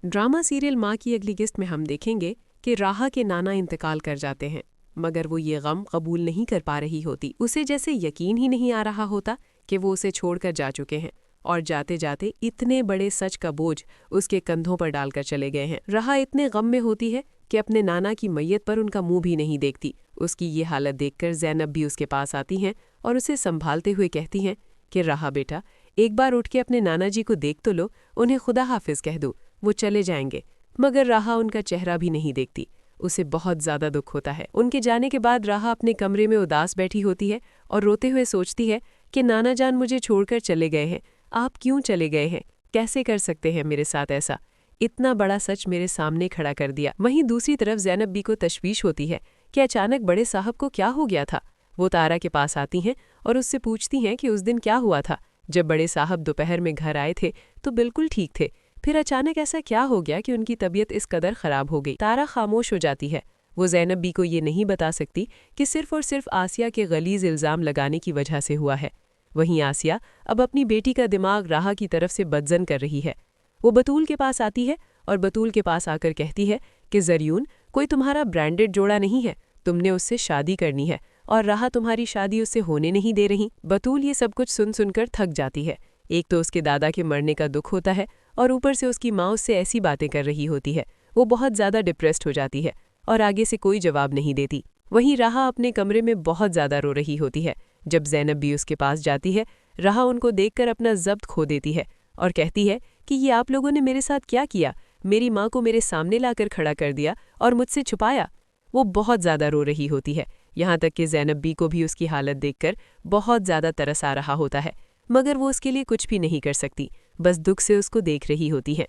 Drama serial माँ की अगली किस्त में हम देखेंगे कि राहा के नाना इंतकाल कर जाते हैं, मगर वो ये गम कबूल नहीं कर पा रही होती। उसे जैसे यकीन ही नहीं आ रहा होता कि वो उसे छोड़कर जा चुके हैं और जाते जाते इतने बड़े सच का बोझ उसके कंधों पर डालकर चले गए हैं। राहा इतने गम में होती है कि अपने नाना की मैयत पर उनका मुंह भी नहीं देखती। उसकी ये हालत देखकर ज़ैनब भी उसके पास आती हैं और उसे संभालते हुए कहती हैं कि राहा बेटा, एक बार उठ के अपने नाना जी को देख तो लो, उन्हें खुदा हाफिज कह दो, वो चले जाएंगे। मगर राहा उनका चेहरा भी नहीं देखती। उसे बहुत ज़्यादा दुख होता है। उनके जाने के बाद राहा अपने कमरे में उदास बैठी होती है और रोते हुए सोचती है कि नाना जान मुझे छोड़कर चले गए हैं। आप क्यों चले गए हैं? कैसे कर सकते हैं मेरे साथ ऐसा? इतना बड़ा सच मेरे सामने खड़ा कर दिया। वहीं दूसरी तरफ ज़ैनब बी को तशवीश होती है कि अचानक बड़े साहब को क्या हो गया था। वो तारा के पास आती हैं और उससे पूछती हैं कि उस दिन क्या हुआ था। जब बड़े साहब दोपहर में घर आए थे तो बिल्कुल ठीक थे, फिर अचानक ऐसा क्या हो गया कि उनकी तबीयत इस कदर ख़राब हो गई। तारा खामोश हो जाती है। वो ज़ैनब बी को ये नहीं बता सकती कि सिर्फ़ और सिर्फ आसिया के गलीज़ इल्ज़ाम लगाने की वजह से हुआ है। वहीं आसिया अब अपनी बेटी का दिमाग राहा की तरफ से बदज़न कर रही है। वो बतूल के पास आती है और बतूल के पास आकर कहती है कि ज़रियून, कोई तुम्हारा ब्रांडेड जोड़ा नहीं है, तुमने उससे शादी करनी है और राहा तुम्हारी शादी उससे होने नहीं दे रही। बतूल ये सब कुछ सुन सुनकर थक जाती है। एक तो उसके दादा के मरने का दुख होता है और ऊपर से उसकी माँ उससे ऐसी बातें कर रही होती है। वो बहुत ज़्यादा डिप्रेस्ड हो जाती है और आगे से कोई जवाब नहीं देती। वहीं राहा अपने कमरे में बहुत ज़्यादा रो रही होती है। जब ज़ैनब भी उसके पास जाती है, राहा उनको देखकर अपना ज़ब्त खो देती है और कहती है कि ये आप लोगों ने मेरे साथ क्या किया? मेरी माँ को मेरे सामने लाकर खड़ा कर दिया और मुझसे छुपाया। वो बहुत ज़्यादा रो रही होती है, यहाँ तक कि ज़ैनब बी को भी उसकी हालत देखकर बहुत ज़्यादा तरस आ रहा होता है, मगर वो उसके लिए कुछ भी नहीं कर सकती, बस दुख से उसको देख रही होती है।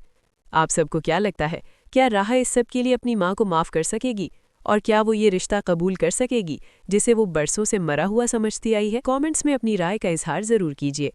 आप सबको क्या लगता है, क्या राहा इस सब के लिए अपनी माँ को माफ़ कर सकेगी? और क्या वो ये रिश्ता कबूल कर सकेगी जिसे वो बरसों से मरा हुआ समझती आई है? कमेंट्स में अपनी राय का इजहार ज़रूर कीजिए।